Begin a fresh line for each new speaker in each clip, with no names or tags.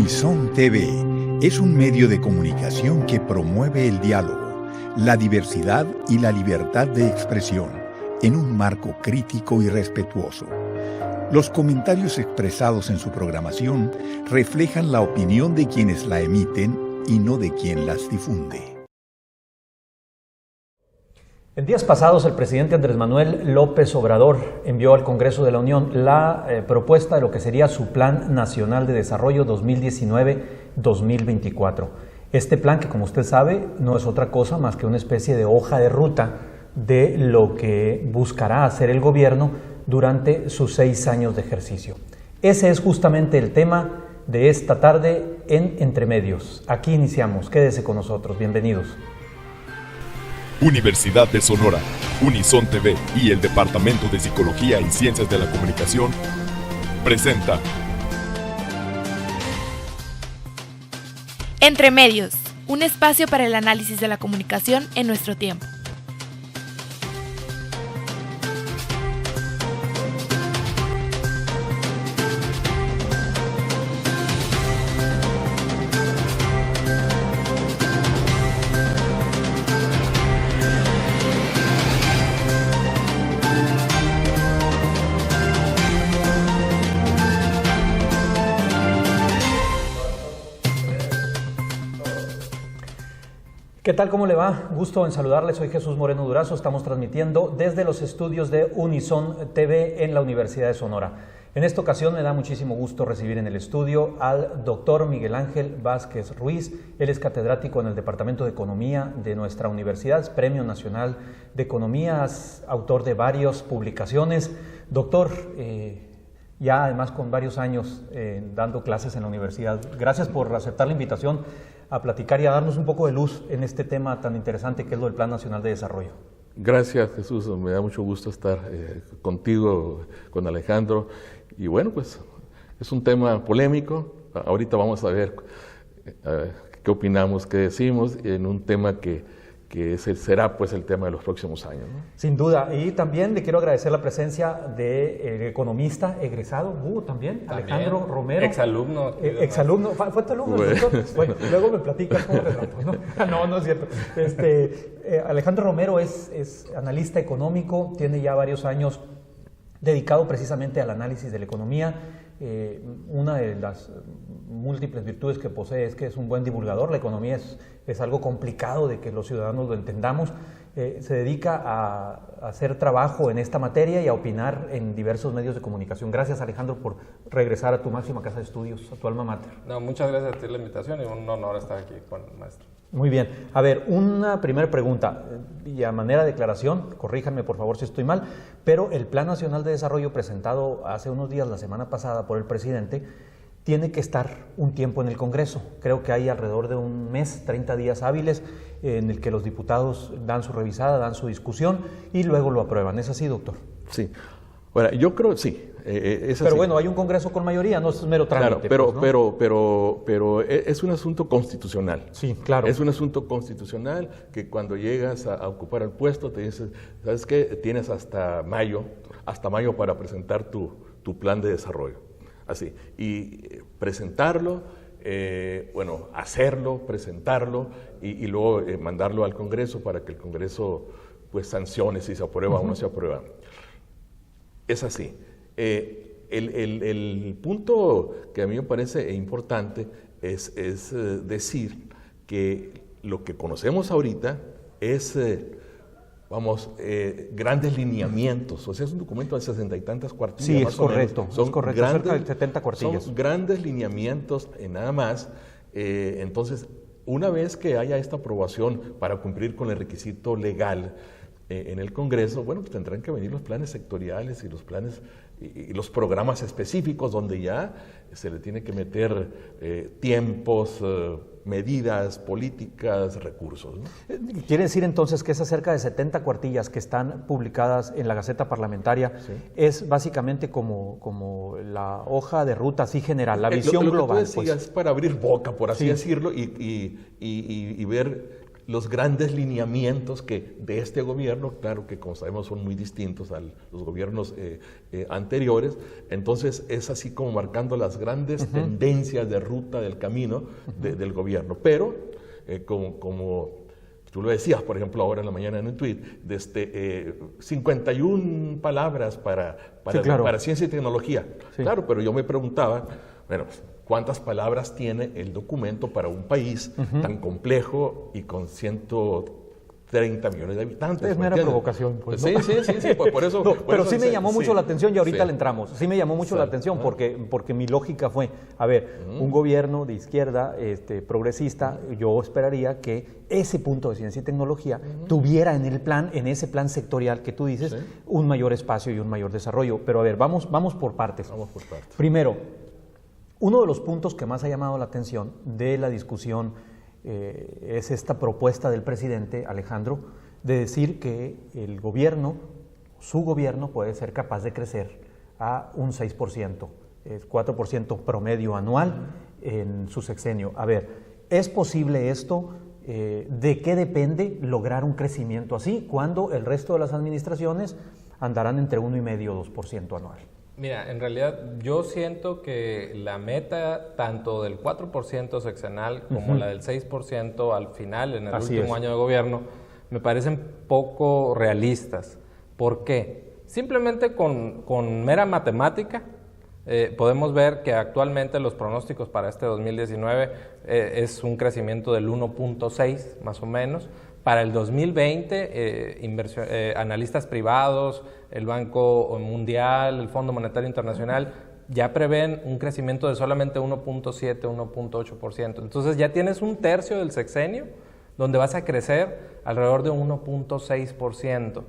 Unison TV es un medio de comunicación que promueve el diálogo, la diversidad y la libertad de expresión en un marco crítico y respetuoso. Los comentarios expresados en su programación reflejan la opinión de quienes la emiten y no de quien las difunde.
En días pasados, el presidente Andrés Manuel López Obrador envió al Congreso de la Unión la propuesta de lo que sería su Plan Nacional de Desarrollo 2019-2024. Este plan, que como usted sabe, no es otra cosa más que una especie de hoja de ruta de lo que buscará hacer el gobierno durante sus 6 años de ejercicio. Ese es justamente el tema de esta tarde en Entre Medios. Aquí iniciamos. Quédese con nosotros. Bienvenidos.
Universidad de Sonora, Unison TV y el Departamento de Psicología y Ciencias de la Comunicación presenta
Entre Medios, un espacio para el análisis de la comunicación en nuestro tiempo.
¿Qué tal? ¿Cómo le va? Gusto en saludarles. Soy Jesús Moreno Durazo. Estamos transmitiendo desde los estudios de Unison TV en la Universidad de Sonora. En esta ocasión me da muchísimo gusto recibir en el estudio al doctor Miguel Ángel Vázquez Ruiz. Él es catedrático en el Departamento de Economía de nuestra universidad, es Premio Nacional de Economía, autor de varias publicaciones. Doctor, ya además con varios años dando clases en la universidad. Gracias por aceptar la invitación a platicar y a darnos un poco de luz en este tema tan interesante que es lo del Plan Nacional de Desarrollo.
Gracias, Jesús. Me da mucho gusto estar contigo, con Alejandro. Y bueno, pues es un tema polémico. Ahorita vamos a ver qué opinamos, qué decimos en un tema que será pues el tema de los próximos años, ¿no?
Sin duda. Y también le quiero agradecer la presencia de economista egresado, también, Alejandro Romero.
Exalumno.
Exalumno. ¿Fue tu alumno, doctor? Bueno, luego me platicas cómo te trató, ¿no? No es cierto. Alejandro Romero es analista económico, tiene ya varios años dedicado precisamente al análisis de la economía. Una de las múltiples virtudes que posee es que es un buen divulgador. La economía es algo complicado de que los ciudadanos lo entendamos. Se dedica a hacer trabajo en esta materia y a opinar en diversos medios de comunicación. Gracias, Alejandro, por regresar a tu máxima casa de estudios, a tu alma mater.
No, muchas gracias a ti por la invitación y un honor estar aquí con el maestro.
Muy bien. A ver, una primera pregunta, y a manera de declaración, corríjanme por favor si estoy mal, pero el Plan Nacional de Desarrollo presentado hace unos días, la semana pasada, por el presidente, tiene que estar un tiempo en el Congreso. Creo que hay alrededor de un mes, 30 días hábiles, en el que los diputados dan su revisada, dan su discusión y luego lo aprueban. ¿Es así, doctor?
Sí. Bueno, yo creo sí.
Pero bueno, hay un Congreso con mayoría, no es mero trámite.
Claro,
pues, ¿no?
pero es un asunto constitucional.
Sí, claro.
Es un asunto constitucional que cuando llegas a ocupar el puesto te dices, ¿sabes qué? Tienes hasta mayo para presentar tu plan de desarrollo. Así. Y presentarlo, hacerlo, presentarlo y luego mandarlo al Congreso para que el Congreso pues sancione si se aprueba o no se aprueba. Es así. El punto que a mí me parece importante es decir que lo que conocemos ahorita es, grandes lineamientos. O sea, es un documento de 60 y tantas cuartillas.
Sí,
más
es correcto.
Son
es correcto,
grandes,
cerca de 70 cuartillas.
Son grandes lineamientos nada más. Entonces, una vez que haya esta aprobación para cumplir con el requisito legal en el Congreso, bueno, pues tendrán que venir los planes sectoriales y los planes y los programas específicos donde ya se le tiene que meter tiempos, medidas, políticas, recursos, ¿no?
Quiere decir entonces que esas cerca de 70 cuartillas que están publicadas en la Gaceta Parlamentaria, sí, es básicamente como la hoja de ruta así general, la visión
lo
global.
Que tú decías, pues, para abrir boca, por así decirlo, y ver los grandes lineamientos de este gobierno, claro que como sabemos son muy distintos a los gobiernos anteriores, entonces es así como marcando las grandes tendencias de ruta del camino del gobierno, pero como tú lo decías, por ejemplo, ahora en la mañana en un tuit, 51 palabras para ciencia y tecnología. Sí. Claro, pero yo me preguntaba, bueno, ¿cuántas palabras tiene el documento para un país tan complejo y con 130 millones de habitantes?
Es mera provocación, pues,
¿no? Sí, por eso...
No, pero sí me llamó mucho la atención y ahorita le entramos. Sí me llamó mucho la atención porque mi lógica fue, a ver, un gobierno de izquierda progresista, yo esperaría que ese punto de ciencia y tecnología tuviera en ese plan sectorial que tú dices, un mayor espacio y un mayor desarrollo. Pero a ver, vamos por partes.
Vamos por partes.
Primero, uno de los puntos que más ha llamado la atención de la discusión es esta propuesta del presidente Alejandro de decir que el gobierno, su gobierno puede ser capaz de crecer a un 6%, 4% promedio anual en su sexenio. A ver, ¿es posible esto? ¿De qué depende lograr un crecimiento así cuando el resto de las administraciones andarán entre 1,5% y 2% anual?
Mira, en realidad yo siento que la meta tanto del 4% sexenal como la del 6% al final, en el último año de gobierno, me parecen poco realistas. ¿Por qué? Simplemente con mera matemática podemos ver que actualmente los pronósticos para este 2019 es un crecimiento del 1.6 más o menos. Para el 2020, analistas privados, el Banco Mundial, el Fondo Monetario Internacional, ya prevén un crecimiento de solamente 1.7, 1.8%. Entonces ya tienes un tercio del sexenio donde vas a crecer alrededor de 1.6%.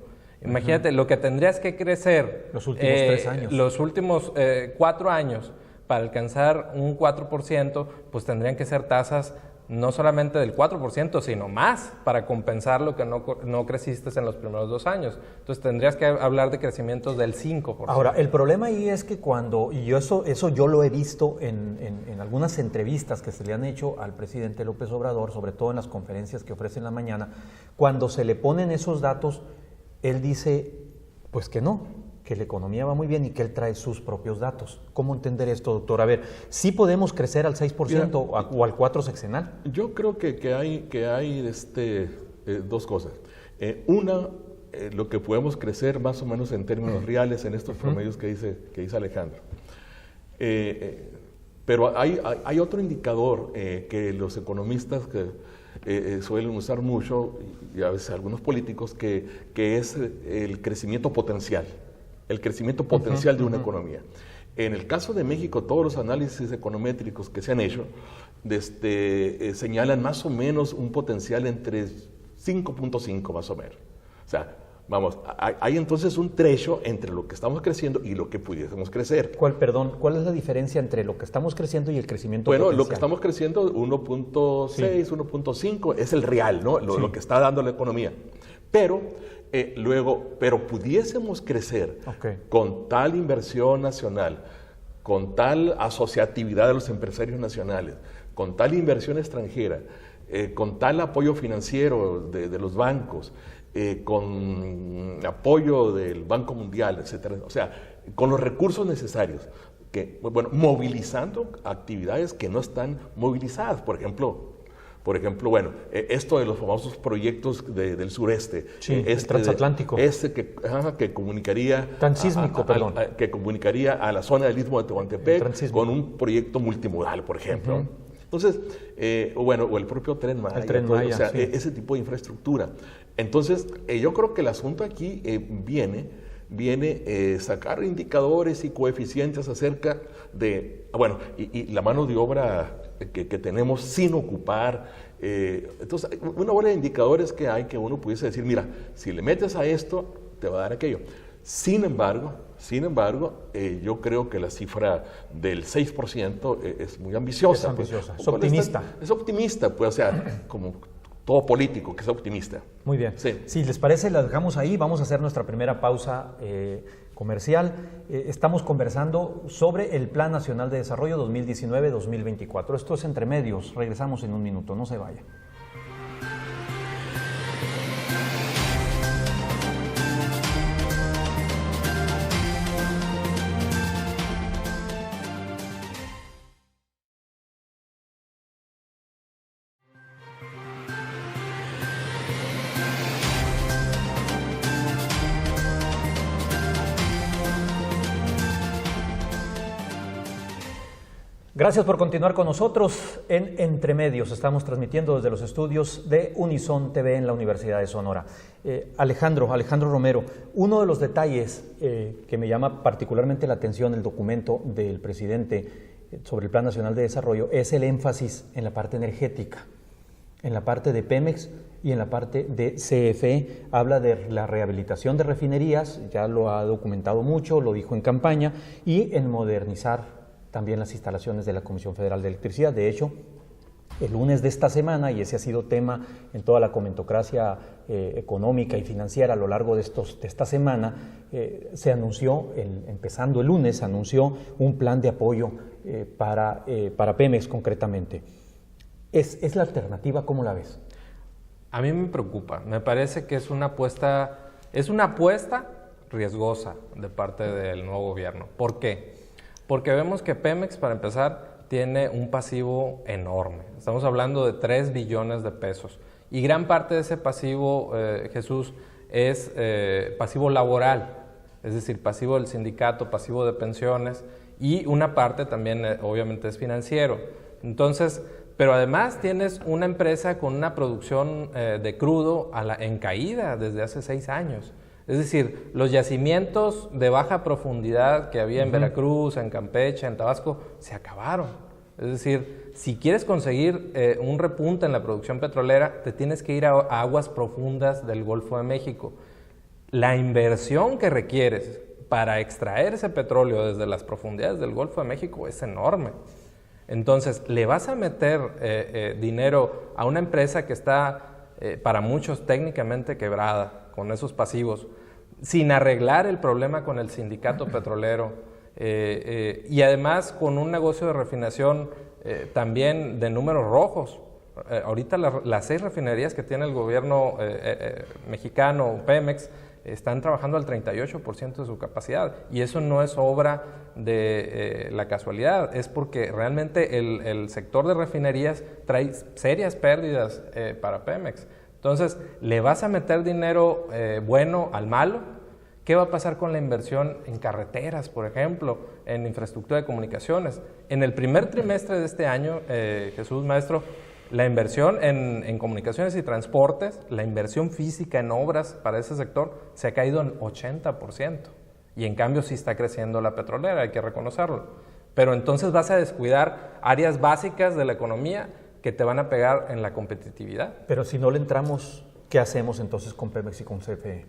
Imagínate, lo que tendrías que crecer
los últimos 3 años.
Los últimos 4 años para alcanzar un 4%, pues tendrían que ser tasas no solamente del 4%, sino más para compensar lo que no creciste en los primeros 2 años. Entonces tendrías que hablar de crecimientos del 5%.
Ahora, el problema ahí es que eso yo lo he visto en algunas entrevistas que se le han hecho al presidente López Obrador, sobre todo en las conferencias que ofrece en la mañana, cuando se le ponen esos datos, él dice, pues que no, que la economía va muy bien y que él trae sus propios datos. ¿Cómo entender esto, doctor? A ver, ¿sí podemos crecer al 6% o al 4% sexenal?
Yo creo que hay dos cosas. Una, lo que podemos crecer más o menos en términos reales en estos promedios que dice Alejandro. Pero hay otro indicador que los economistas suelen usar mucho, y a veces algunos políticos, que es el crecimiento potencial. El crecimiento potencial de una economía. En el caso de México, todos los análisis econométricos que se han hecho señalan más o menos un potencial entre 5.5 más o menos. O sea, vamos, hay entonces un trecho entre lo que estamos creciendo y lo que pudiésemos crecer.
¿Cuál es la diferencia entre lo que estamos creciendo y el crecimiento
potencial?
Bueno,
lo que estamos creciendo, 1.6, 1.5, es el real, ¿no? Lo que está dando la economía. Pero pudiésemos crecer con tal inversión nacional, con tal asociatividad de los empresarios nacionales, con tal inversión extranjera, con tal apoyo financiero de los bancos, con apoyo del Banco Mundial, etcétera. O sea, con los recursos necesarios, movilizando actividades que no están movilizadas. Por ejemplo, esto de los famosos proyectos del sureste.
El transatlántico.
Que comunicaría...
Transísmico, perdón.
Que comunicaría a la zona del Istmo de Tehuantepec con un proyecto multimodal, por ejemplo. Entonces, o el propio Tren Maya.
El Tren Maya,
ese tipo de infraestructura. Entonces, yo creo que el asunto aquí viene sacar indicadores y coeficientes acerca de, y la mano de obra que tenemos sin ocupar. Entonces, una bola de indicadores que uno pudiese decir, mira, si le metes a esto, te va a dar aquello. Sin embargo, yo creo que la cifra del 6% es muy ambiciosa.
Es ambiciosa, es optimista.
Es optimista, pues, o sea, como todo político que es optimista.
Muy bien. Sí. Si les parece, la dejamos ahí. Vamos a hacer nuestra primera pausa comercial. Estamos conversando sobre el Plan Nacional de Desarrollo 2019-2024. Esto es Entre Medios. Regresamos en un minuto. No se vaya. Gracias por continuar con nosotros en Entre Medios. Estamos transmitiendo desde los estudios de Unison TV en la Universidad de Sonora. Alejandro Romero, uno de los detalles que me llama particularmente la atención del documento del presidente sobre el Plan Nacional de Desarrollo es el énfasis en la parte energética, en la parte de Pemex y en la parte de CFE. Habla de la rehabilitación de refinerías, ya lo ha documentado mucho, lo dijo en campaña, y en modernizar también las instalaciones de la Comisión Federal de Electricidad. De hecho, el lunes de esta semana, y ese ha sido tema en toda la comentocracia económica y financiera a lo largo de esta semana, se anunció, empezando el lunes, se anunció un plan de apoyo para Pemex concretamente. ¿Es la alternativa? ¿Cómo la ves?
A mí me preocupa. Me parece que es una apuesta riesgosa de parte del nuevo gobierno. ¿Por qué? Porque vemos que Pemex, para empezar, tiene un pasivo enorme. Estamos hablando de 3 billones de pesos. Y gran parte de ese pasivo, Jesús, es pasivo laboral, es decir, pasivo del sindicato, pasivo de pensiones, y una parte también, obviamente, es financiero. Entonces, pero además tienes una empresa con una producción de crudo en caída desde hace 6 años. Es decir, los yacimientos de baja profundidad que había en Veracruz, en Campeche, en Tabasco, se acabaron. Es decir, si quieres conseguir un repunte en la producción petrolera, te tienes que ir a aguas profundas del Golfo de México. La inversión que requieres para extraer ese petróleo desde las profundidades del Golfo de México es enorme. Entonces, le vas a meter dinero a una empresa que está, para muchos, técnicamente quebrada, con esos pasivos, sin arreglar el problema con el sindicato petrolero, y además con un negocio de refinación también de números rojos. Ahorita las 6 refinerías que tiene el gobierno mexicano, Pemex, están trabajando al 38% de su capacidad, y eso no es obra de la casualidad, es porque realmente el sector de refinerías trae serias pérdidas para Pemex. Entonces, ¿le vas a meter dinero bueno al malo? ¿Qué va a pasar con la inversión en carreteras, por ejemplo, en infraestructura de comunicaciones? En el primer trimestre de este año, Jesús, maestro, la inversión en comunicaciones y transportes, la inversión física en obras para ese sector se ha caído en 80%. Y en cambio sí está creciendo la petrolera, hay que reconocerlo. Pero entonces vas a descuidar áreas básicas de la economía que te van a pegar en la competitividad.
Pero si no le entramos, ¿qué hacemos entonces con Pemex y con CFE?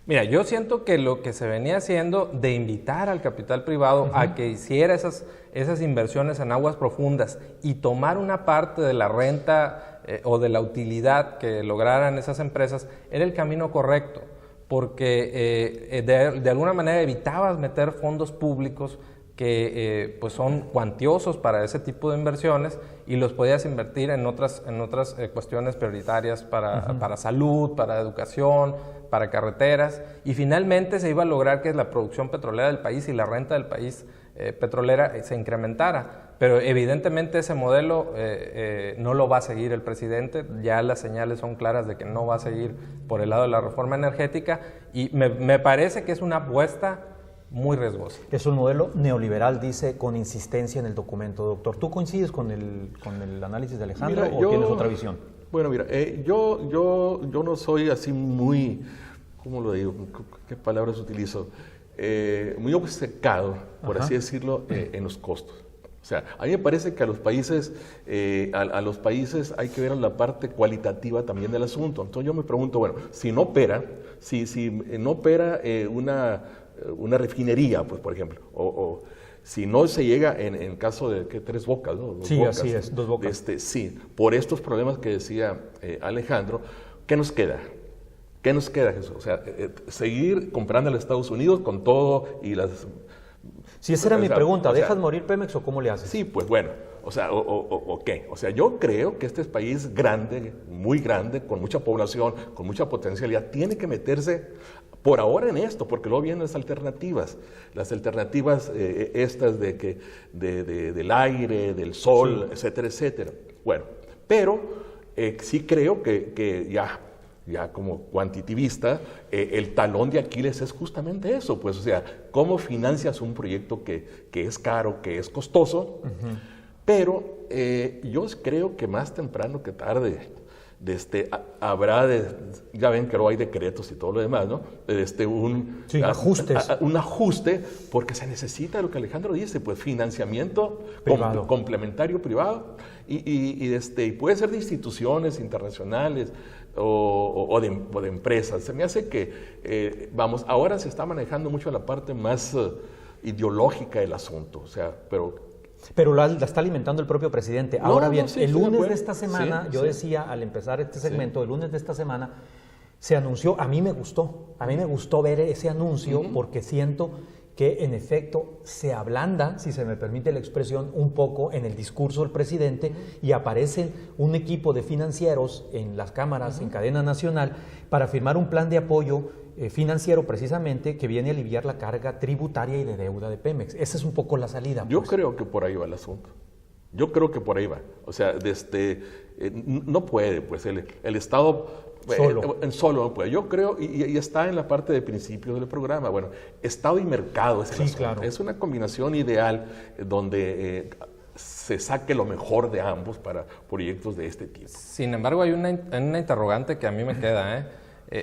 Mira, yo siento que lo que se venía haciendo de invitar al capital privado a que hiciera esas inversiones en aguas profundas y tomar una parte de la renta o de la utilidad que lograran esas empresas era el camino correcto, porque de alguna manera evitabas meter fondos públicos que pues son cuantiosos para ese tipo de inversiones, y los podías invertir en otras cuestiones prioritarias para salud, para educación, para carreteras, y finalmente se iba a lograr que la producción petrolera del país y la renta del país petrolera se incrementara. Pero evidentemente ese modelo no lo va a seguir el presidente, ya las señales son claras de que no va a seguir por el lado de la reforma energética, y me parece que es una apuesta muy riesgosa.
Es un modelo neoliberal, dice con insistencia en el documento, doctor. ¿Tú coincides con el análisis de Alejandro o tienes otra visión?
Bueno, mira, yo no soy así muy, ¿cómo lo digo? ¿Qué palabras utilizo? Muy obcecado, por así decirlo, en los costos. O sea, a mí me parece que a los países hay que ver la parte cualitativa también del asunto. Entonces yo me pregunto, bueno, si no opera una refinería, pues por ejemplo, o si no se llega en caso de que Tres Bocas, ¿no?
Sí, así es, Dos Bocas.
Sí, por estos problemas que decía Alejandro, ¿qué nos queda? ¿Qué nos queda, Jesús? O sea, seguir comprando a los Estados Unidos con todo y las...
Si esa era mi pregunta, ¿dejas morir Pemex o cómo le haces?
Sí, pues bueno, o sea, o qué. O sea, yo creo que este país grande, muy grande, con mucha población, con mucha potencialidad, tiene que meterse por ahora en esto, porque luego vienen las alternativas estas del aire, del sol, sí, etcétera, etcétera. Bueno, pero sí creo que ya como cuantitativista, el talón de Aquiles es justamente eso, pues, o sea, cómo financias un proyecto que es caro, que es costoso, Pero yo creo que más temprano que tarde habrá, ya ven que no hay decretos y todo lo demás, ¿no?
Ajustes.
Un ajuste, porque se necesita lo que Alejandro dice, pues financiamiento complementario privado y puede ser de instituciones internacionales o de empresas. Se me hace que, ahora se está manejando mucho la parte más ideológica del asunto, o sea,
Pero la está alimentando el propio presidente. Ahora bien,
sí,
el lunes de esta semana, decía al empezar este segmento, el lunes de esta semana se anunció, a mí me gustó ver ese anuncio porque siento que en efecto se ablanda, si se me permite la expresión, un poco en el discurso del presidente y aparece un equipo de financieros en las cámaras, en cadena nacional, para firmar un plan de apoyo financiero precisamente que viene a aliviar la carga tributaria y de deuda de Pemex. Esa es un poco la salida.
Yo creo que por ahí va el asunto. Yo creo que por ahí va. O sea, no puede, pues el Estado solo no puede. Yo creo, y está en la parte de principios del programa, bueno, Estado y mercado es el asunto.
Claro.
Es una combinación ideal donde se saque lo mejor de ambos para proyectos de este tipo.
Sin embargo, hay una interrogante que a mí me queda,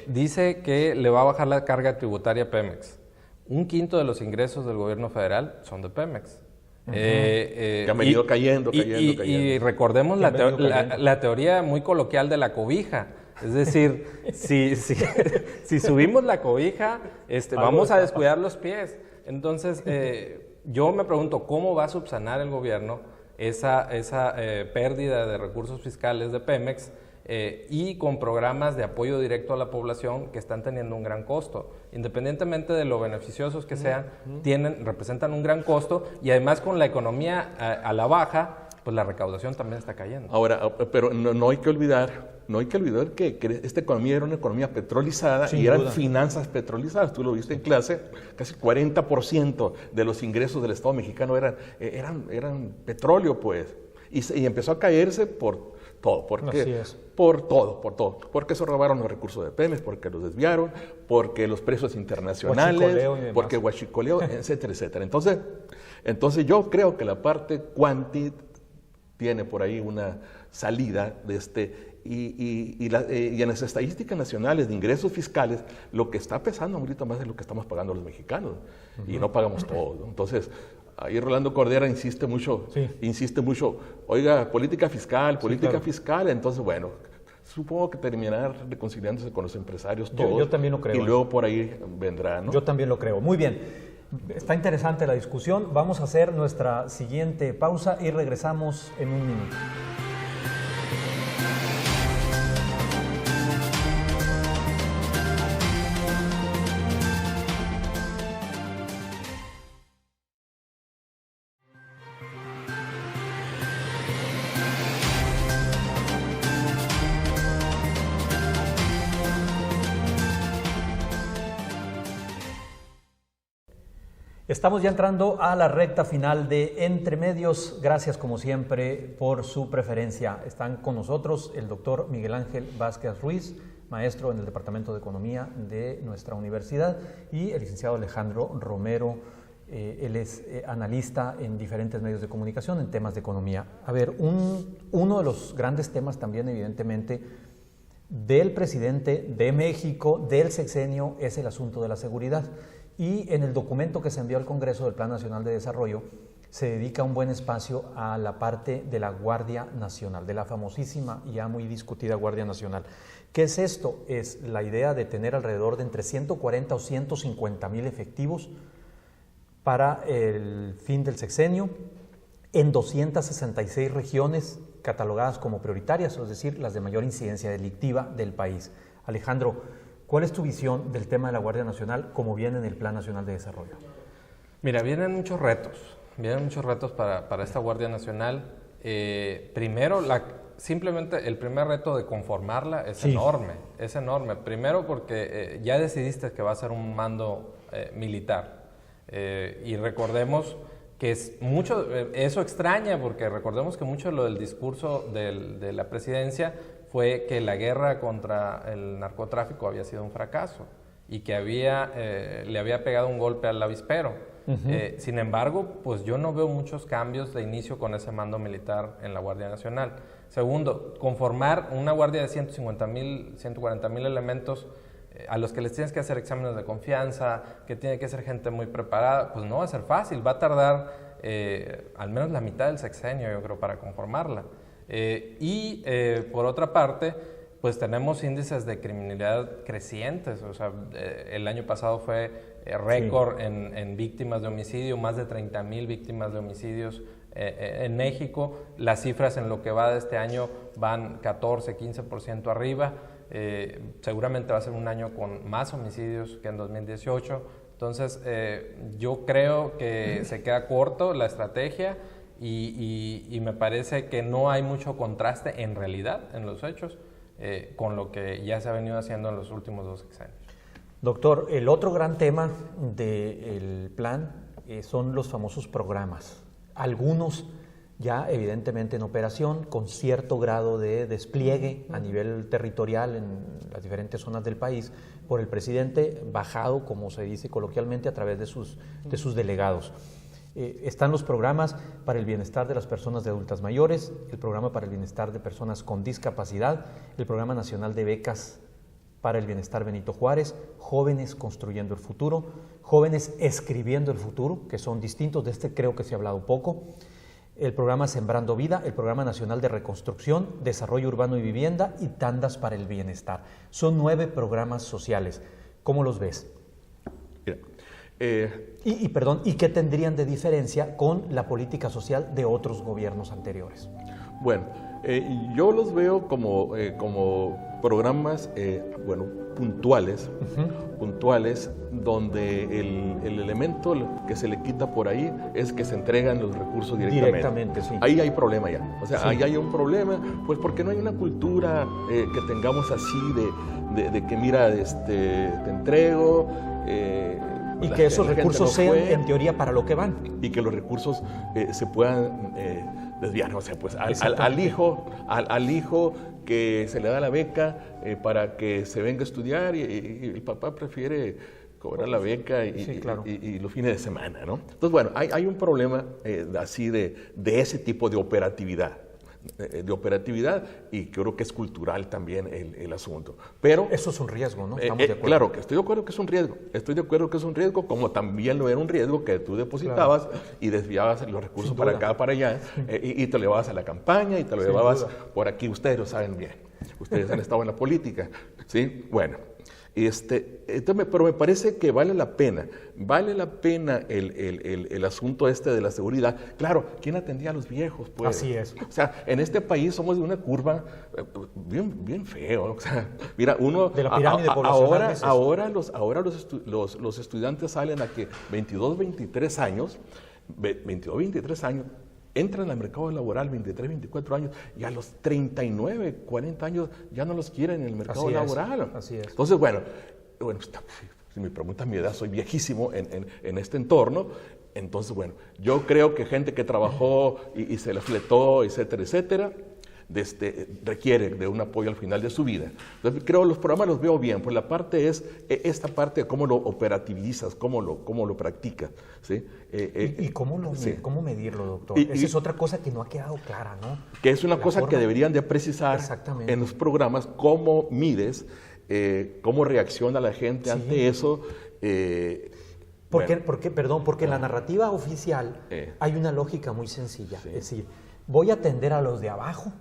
dice que le va a bajar la carga tributaria a Pemex. 1/5 de los ingresos del gobierno federal son de Pemex.
Que han venido cayendo.
Y recordemos la teoría muy coloquial de la cobija. Es decir, si subimos la cobija, vamos a descuidar los pies. Entonces, yo me pregunto, ¿cómo va a subsanar el gobierno esa pérdida de recursos fiscales de Pemex y con programas de apoyo directo a la población que están teniendo un gran costo? Independientemente de lo beneficiosos que sean, representan un gran costo y además con la economía a la baja, pues la recaudación también está cayendo.
Ahora, pero no hay que olvidar que esta economía era una economía petrolizada y eran finanzas petrolizadas. Tú lo viste en clase, casi 40% de los ingresos del Estado mexicano eran petróleo, pues. Y empezó a caerse por todo. ¿Por qué? Por todo. Porque se robaron los recursos de Pemex, porque los desviaron, porque los precios internacionales, porque huachicoleo, etcétera, etcétera. Entonces yo creo que la parte cuanti tiene por ahí una salida y en las estadísticas nacionales de ingresos fiscales, lo que está pesando ahorita más es lo que estamos pagando los mexicanos, y no pagamos todo, ¿no? Entonces, ahí Rolando Cordera insiste mucho, oiga, política fiscal, entonces, bueno, supongo que terminará reconciliándose con los empresarios todos.
Yo también lo creo.
Y luego por ahí vendrá, ¿no?
Yo también lo creo. Muy bien. Está interesante la discusión. Vamos a hacer nuestra siguiente pausa y regresamos en un minuto. Estamos ya entrando a la recta final de Entre Medios. Gracias, como siempre, por su preferencia. Están con nosotros el doctor Miguel Ángel Vázquez Ruiz, maestro en el Departamento de Economía de nuestra universidad, y el licenciado Alejandro Romero. Él es analista en diferentes medios de comunicación en temas de economía. A ver, uno de los grandes temas también, evidentemente, del presidente de México, del sexenio, es el asunto de la seguridad. Y en el documento que se envió al Congreso del Plan Nacional de Desarrollo se dedica un buen espacio a la parte de la Guardia Nacional, de la famosísima y ya muy discutida Guardia Nacional. ¿Qué es esto? Es la idea de tener alrededor de entre 140 o 150 mil efectivos para el fin del sexenio en 266 regiones catalogadas como prioritarias, es decir, las de mayor incidencia delictiva del país. Alejandro, ¿cuál es tu visión del tema de la Guardia Nacional como viene en el Plan Nacional de Desarrollo?
Mira, vienen muchos retos para esta Guardia Nacional. Primero, simplemente el primer reto de conformarla es enorme. Primero porque ya decidiste que va a ser un mando militar. Y recordemos que eso extraña, porque recordemos que mucho de lo del discurso de la presidencia fue que la guerra contra el narcotráfico había sido un fracaso y que le había pegado un golpe al avispero. Sin embargo, pues yo no veo muchos cambios de inicio con ese mando militar en la Guardia Nacional. Segundo, conformar una guardia de 140,000 elementos a los que les tienes que hacer exámenes de confianza, que tiene que ser gente muy preparada, pues no va a ser fácil, va a tardar al menos la mitad del sexenio, yo creo, para conformarla. Por otra parte, pues tenemos índices de criminalidad crecientes, o sea, el año pasado fue récord en víctimas de homicidio, más de 30,000 víctimas de homicidios en México. Las cifras en lo que va de este año van 14, 15% arriba. Seguramente va a ser un año con más homicidios que en 2018. Entonces, yo creo que se queda corto la estrategia y me parece que no hay mucho contraste en realidad, en los hechos, con lo que ya se ha venido haciendo en los últimos 2 sexenios.
Doctor, el otro gran tema del plan son los famosos programas. Algunos ya evidentemente en operación, con cierto grado de despliegue a nivel territorial en las diferentes zonas del país, por el presidente, bajado, como se dice coloquialmente, a través de sus delegados. Están los programas para el bienestar de las personas de adultas mayores, el programa para el bienestar de personas con discapacidad, el programa nacional de becas para el bienestar Benito Juárez, Jóvenes Construyendo el Futuro, Jóvenes Escribiendo el Futuro, que son distintos, de este creo que se ha hablado poco, el programa Sembrando Vida, el programa nacional de reconstrucción, desarrollo urbano y vivienda y tandas para el bienestar. Son 9 programas sociales. ¿Cómo los ves?
Mira,
¿Y qué tendrían de diferencia con la política social de otros gobiernos anteriores?
Bueno, yo los veo como programas puntuales, puntuales, donde el elemento que se le quita por ahí es que se entregan los recursos directamente. Sí. Ahí hay problema ya. O sea, sí. Ahí hay un problema, pues porque no hay una cultura que tengamos así de que mira, te entrego.
Y que esos recursos sean en teoría para lo que van.
Y que los recursos se puedan desviar, o sea, pues al hijo que se le da la beca para que se venga a estudiar y el papá prefiere cobrar la beca y los fines de semana, ¿no? Entonces, bueno, hay un problema así de ese tipo de operatividad. Y creo que es cultural también el asunto. Pero
eso es un riesgo, ¿no? Estamos de acuerdo.
Claro, que estoy de acuerdo que es un riesgo. Estoy de acuerdo que es un riesgo, como también lo era un riesgo que tú depositabas y desviabas los recursos para acá, para allá, y te lo llevabas a la campaña y te lo llevabas por aquí. Ustedes lo saben bien. Ustedes han estado en la política, ¿sí? Bueno. Pero me parece que vale la pena el asunto de la seguridad. Claro, ¿quién atendía a los viejos? Pues?
Así es.
O sea, en este país somos de una curva bien feo. O sea, mira, uno
de la pirámide poblacional.
Ahora los estudiantes salen a que 22, 23 años, entran al mercado laboral 23, 24 años y a los 39, 40 años ya no los quieren en el mercado laboral.
Así es.
Entonces, bueno, si me preguntan mi edad, soy viejísimo en este entorno. Entonces, bueno, yo creo que gente que trabajó y se le fletó, etcétera, requiere de un apoyo al final de su vida. Entonces, creo que los programas los veo bien, pues la parte es esta parte de cómo lo operativizas, cómo lo practicas, ¿sí?
¿Y cómo medirlo, doctor? Esa es otra cosa que no ha quedado clara, ¿no?
Que es una cosa que deberían de precisar en los programas, cómo mides, cómo reacciona la gente ante eso.
Porque en la narrativa oficial hay una lógica muy sencilla, es decir, voy a atender a los de abajo,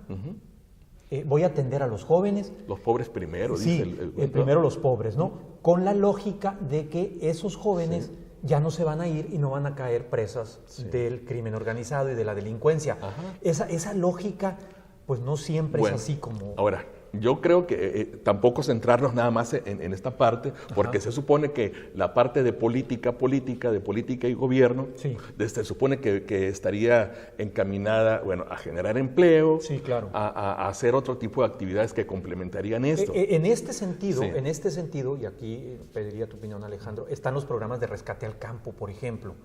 voy a atender a los jóvenes.
Los pobres primero,
dice primero los pobres, ¿no? Con la lógica de que esos jóvenes ya no se van a ir y no van a caer presas del crimen organizado y de la delincuencia. Esa lógica, pues no siempre es así como...
Ahora, yo creo que tampoco centrarnos nada más en esta parte, porque se supone que la parte de política y gobierno, se supone que estaría encaminada, a generar empleo, a hacer otro tipo de actividades que complementarían esto.
En este sentido, y aquí pediría tu opinión, Alejandro, están los programas de rescate al campo, por ejemplo.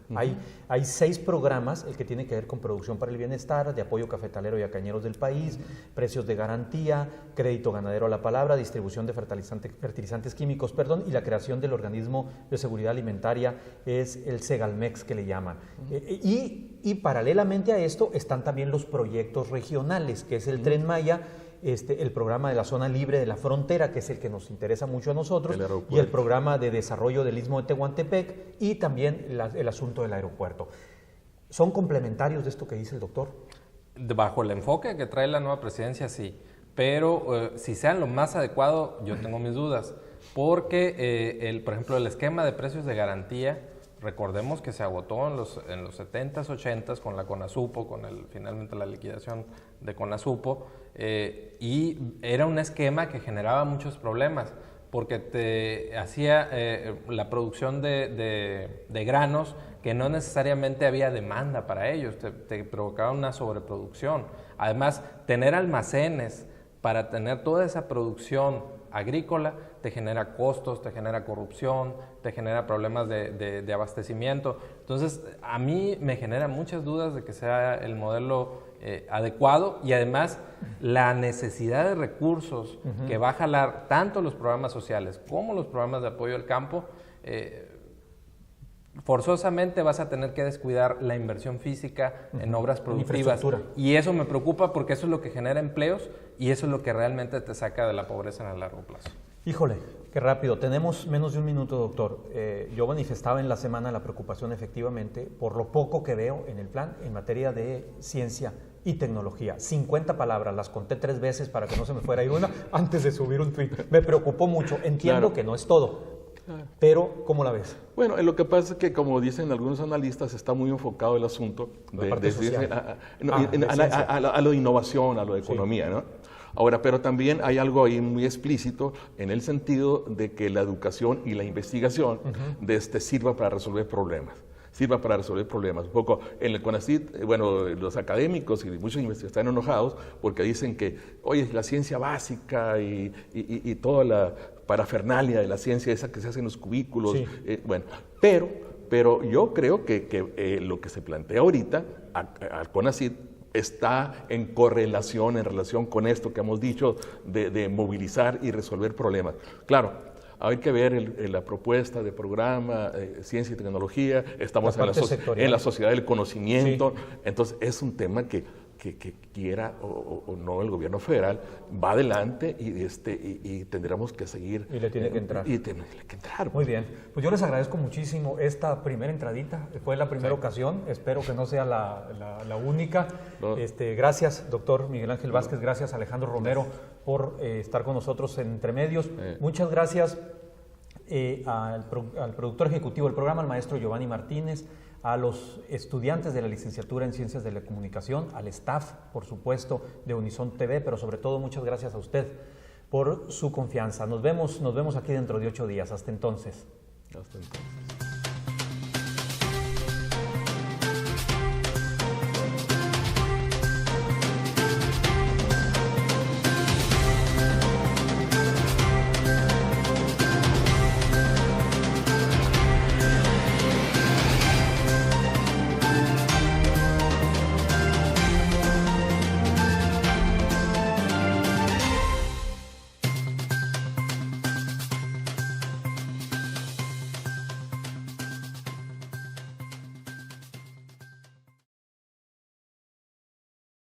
Hay 6 programas, el que tiene que ver con producción para el bienestar, de apoyo cafetalero y a cañeros del país, precios de garantía, crédito crédito ganadero a la palabra, distribución de fertilizantes químicos, y la creación del organismo de seguridad alimentaria es el Segalmex, que le llaman. Y paralelamente a esto están también los proyectos regionales, que es el Tren Maya, el programa de la zona libre de la frontera, que es el que nos interesa mucho a nosotros, y el programa de desarrollo del Istmo de Tehuantepec, y también el asunto del aeropuerto. ¿Son complementarios de esto que dice el doctor?
Bajo el enfoque que trae la nueva presidencia, sí. Pero si sean lo más adecuado, yo tengo mis dudas. Porque, por ejemplo, el esquema de precios de garantía, recordemos que se agotó en los 70s, 80s con la CONASUPO, finalmente la liquidación de CONASUPO, y era un esquema que generaba muchos problemas, porque te hacía la producción de granos que no necesariamente había demanda para ellos, te provocaba una sobreproducción. Además, tener almacenes para tener toda esa producción agrícola te genera costos, te genera corrupción, te genera problemas de abastecimiento. Entonces, a mí me genera muchas dudas de que sea el modelo adecuado, y además la necesidad de recursos que va a jalar tanto los programas sociales como los programas de apoyo al campo, forzosamente vas a tener que descuidar la inversión física en obras productivas, y eso me preocupa porque eso es lo que genera empleos y eso es lo que realmente te saca de la pobreza en el largo plazo.
Híjole, qué rápido. Tenemos menos de un minuto, doctor. Yo manifestaba en la semana la preocupación, efectivamente, por lo poco que veo en el plan en materia de ciencia y tecnología. 50 palabras, las conté 3 veces para que no se me fuera a ir una antes de subir un tweet. Me preocupó mucho. Entiendo que no es todo. Pero, ¿cómo la ves?
Bueno, lo que pasa es que, como dicen algunos analistas, está muy enfocado el asunto a lo de innovación, a lo de economía, ¿no? Ahora, pero también hay algo ahí muy explícito en el sentido de que la educación y la investigación sirva para resolver problemas. Un poco en el CONACYT, bueno, los académicos y muchos investigadores están enojados porque dicen que, oye, la ciencia básica y toda la parafernalia de la ciencia esa que se hace en los cubículos, bueno, pero yo creo que lo que se plantea ahorita al CONACYT está en correlación, en relación con esto que hemos dicho de movilizar y resolver problemas. Claro, hay que ver la propuesta de programa, ciencia y tecnología, estamos en la sociedad del conocimiento, entonces es un tema que quiera o no el gobierno federal va adelante y tendremos que seguir.
Y le tiene que entrar.
Y tiene que entrar.
Muy bien. Pues yo les agradezco muchísimo esta primera entradita. Fue la primera ocasión. Espero que no sea la única. No. Gracias, doctor Miguel Ángel Vázquez. Gracias, Alejandro Romero, por estar con nosotros en Entre Medios. Muchas gracias al productor ejecutivo del programa, al maestro Giovanni Martínez, a los estudiantes de la licenciatura en Ciencias de la Comunicación, al staff, por supuesto, de Unison TV, pero sobre todo muchas gracias a usted por su confianza. Nos vemos aquí dentro de 8 días. Hasta entonces.
Hasta entonces.